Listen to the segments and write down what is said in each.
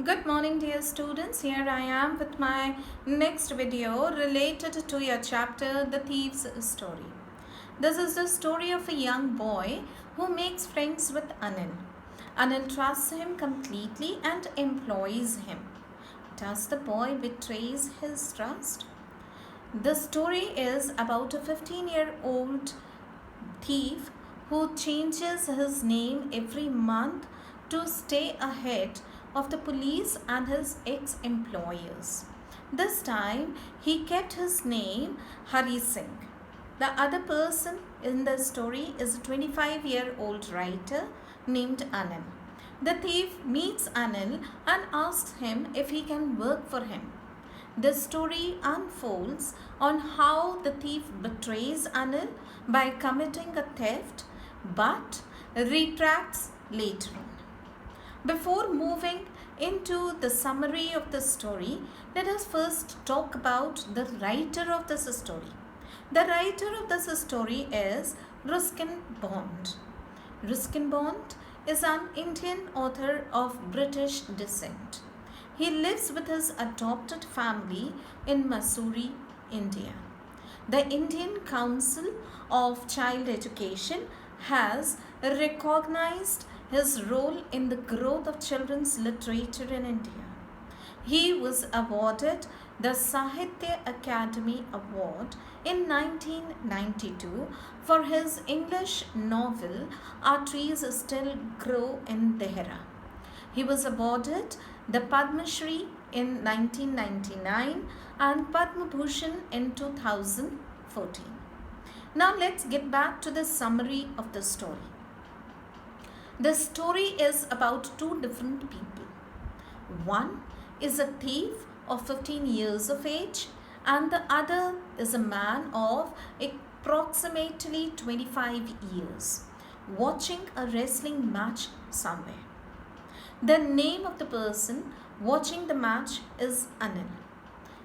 Good morning, dear students. Here I am with my next video related to your chapter, The Thief's Story. This is the story of a young boy who makes friends with Anil. Anil trusts him completely and employs him. Does the boy betray his trust? The story is about a 15-year-old thief who changes his name every month to stay ahead of the police and his ex-employers. This time he kept his name Hari Singh. The other person in the story is a 25-year-old writer named Anil. The thief meets Anil and asks him if he can work for him. The story unfolds on how the thief betrays Anil by committing a theft but retracts later on. Before moving into the summary of the story, let us first talk about the writer of this story. The writer of this story is Ruskin Bond. Ruskin Bond is an Indian author of British descent. He lives with his adopted family in Mussoorie, India. The Indian Council of Child Education has recognized his role in the growth of children's literature in India. He was awarded the Sahitya Akademi Award in 1992 for his English novel Our Trees Still Grow in Dehra. He was awarded the Padma Shri in 1999 and Padma Bhushan in 2014. Now let's get back to the summary of the story. The story is about two different people. One is a thief of 15 years of age and the other is a man of approximately 25 years watching a wrestling match somewhere. The name of the person watching the match is Anil.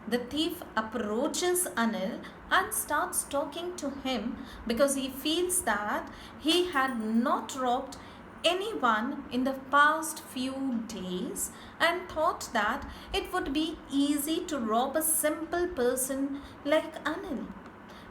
The thief approaches Anil and starts talking to him because he feels that he had not robbed anyone in the past few days and thought that it would be easy to rob a simple person like Anil.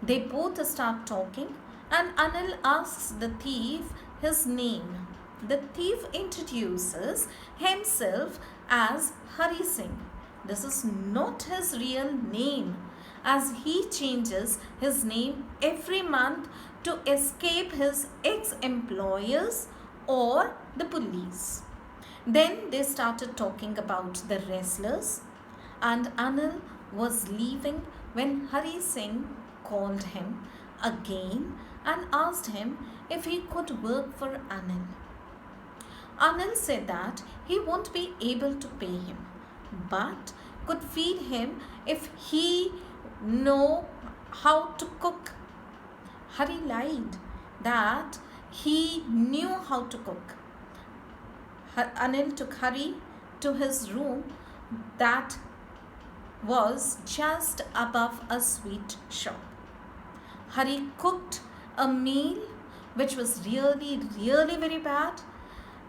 They both start talking and Anil asks the thief his name. The thief introduces himself as Hari Singh. This is not his real name, as he changes his name every month to escape his ex-employers or the police. Then they started talking about the wrestlers, and Anil was leaving when Hari Singh called him again and asked him if he could work for Anil. Anil said that he won't be able to pay him but could feed him if he know how to cook. Hari lied that he knew how to cook. Anil took Hari to his room that was just above a sweet shop. Hari cooked a meal which was really very bad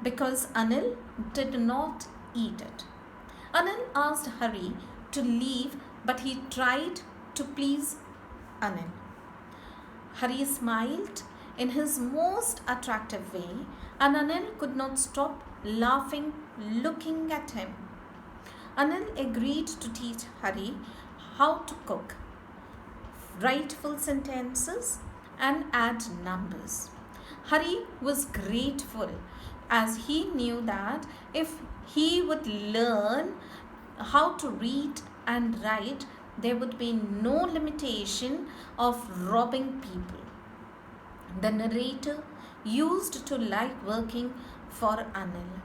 because Anil did not eat it. Anil asked Hari to leave but he tried to please Anil. Hari smiled in his most attractive way and Anil could not stop laughing looking at him. Anil agreed to teach Hari how to cook, write full sentences and add numbers. Hari was grateful as he knew that if he would learn how to read and write, there would be no limitation of robbing people. The narrator used to like working for Anil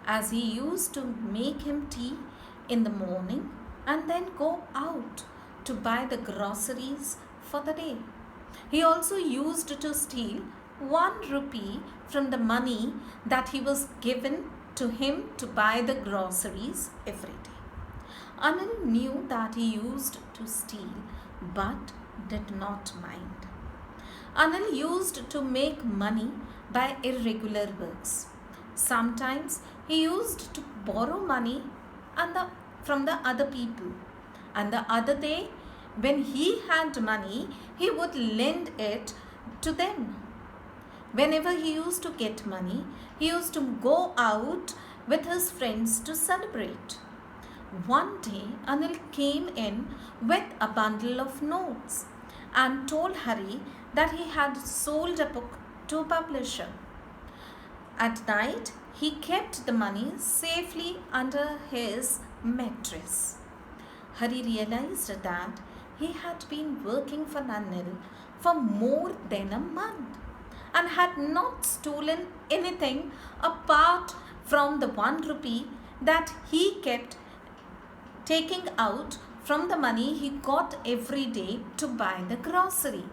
as he used to make him tea in the morning and then go out to buy the groceries for the day. He also used to steal 1 rupee from the money that he was given to him to buy the groceries every day. Anil knew that he used to steal but did not mind. Anil used to make money by irregular works. Sometimes he used to borrow money and from the other people. And the other day, when he had money, he would lend it to them. Whenever he used to get money, he used to go out with his friends to celebrate. One day, Anil came in with a bundle of notes and told Hari that he had sold a book to a publisher. At night, he kept the money safely under his mattress. Hari realized that he had been working for Anil for more than a month and had not stolen anything apart from the 1 rupee that he kept taking out from the money he got every day to buy the grocery.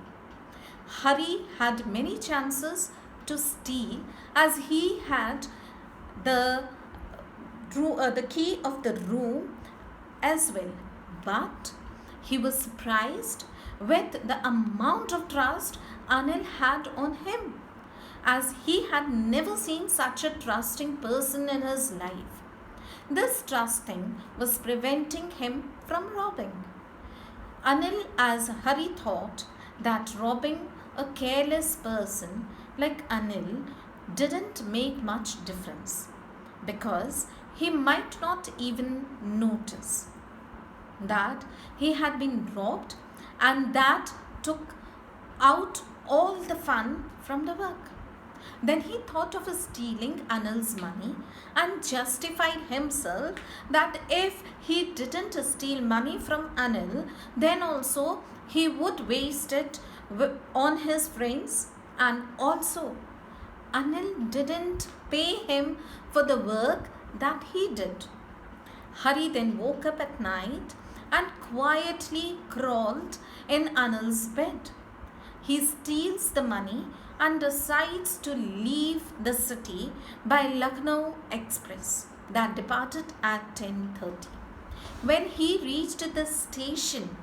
Hari had many chances to steal, as he had the key of the room as well. But he was surprised with the amount of trust Anil had on him, as he had never seen such a trusting person in his life. This trusting was preventing him from robbing. Anil, as Hari thought that robbing a careless person like Anil didn't make much difference, because he might not even notice that he had been robbed, and that took out all the fun from the work. Then he thought of stealing Anil's money and justified himself that if he didn't steal money from Anil, then also he would waste it on his friends, and also Anil didn't pay him for the work that he did. Hari then woke up at night and quietly crawled in Anil's bed. He steals the money and decides to leave the city by Lucknow Express that departed at 10:30. When he reached the station,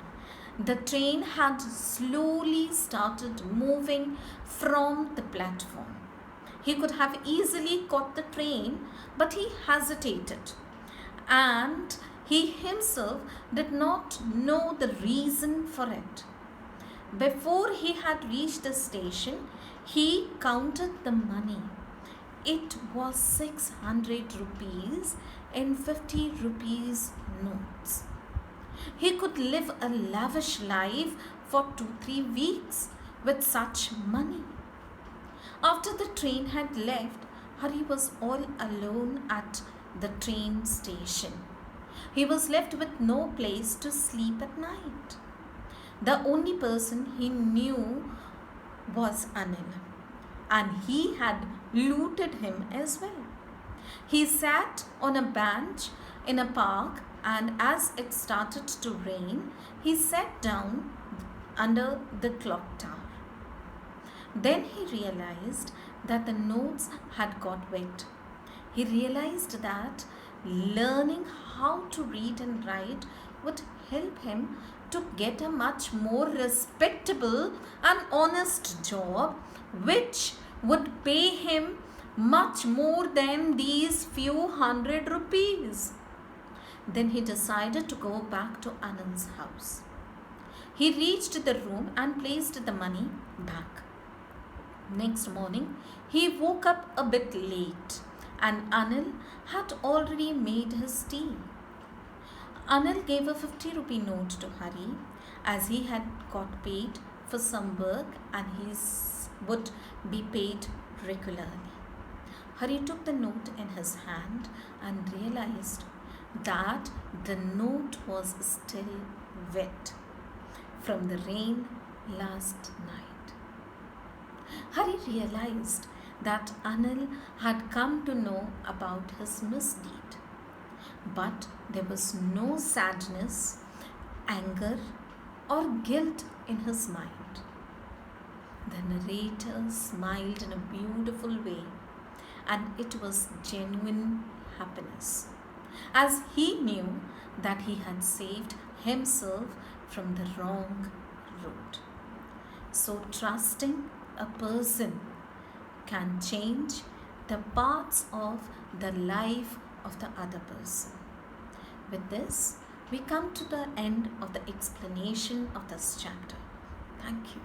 the train had slowly started moving from the platform. He could have easily caught the train, but he hesitated, and he himself did not know the reason for it. Before he had reached the station, he counted the money. It was 600 rupees in 50 rupees notes. He could live a lavish life for 2-3 weeks with such money. After the train had left, Hari was all alone at the train station. He was left with no place to sleep at night. The only person he knew was Anil, and he had looted him as well. He sat on a bench in a park, and as it started to rain, he sat down under the clock tower. Then he realized that the notes had got wet. He realized that learning how to read and write would help him to get a much more respectable and honest job, which would pay him much more than these few 100 rupees. Then he decided to go back to Anil's house. He reached the room and placed the money back. Next morning, he woke up a bit late, and Anil had already made his tea. Anil gave a 50 rupee note to Hari, as he had got paid for some work and he would be paid regularly. Hari took the note in his hand and realized that the note was still wet from the rain last night. Hari realized that Anil had come to know about his misdeed, but there was no sadness, anger, or guilt in his mind. The narrator smiled in a beautiful way, and it was genuine happiness, as he knew that he had saved himself from the wrong road. So trusting a person can change the parts of the life of the other person. With this, we come to the end of the explanation of this chapter. Thank you.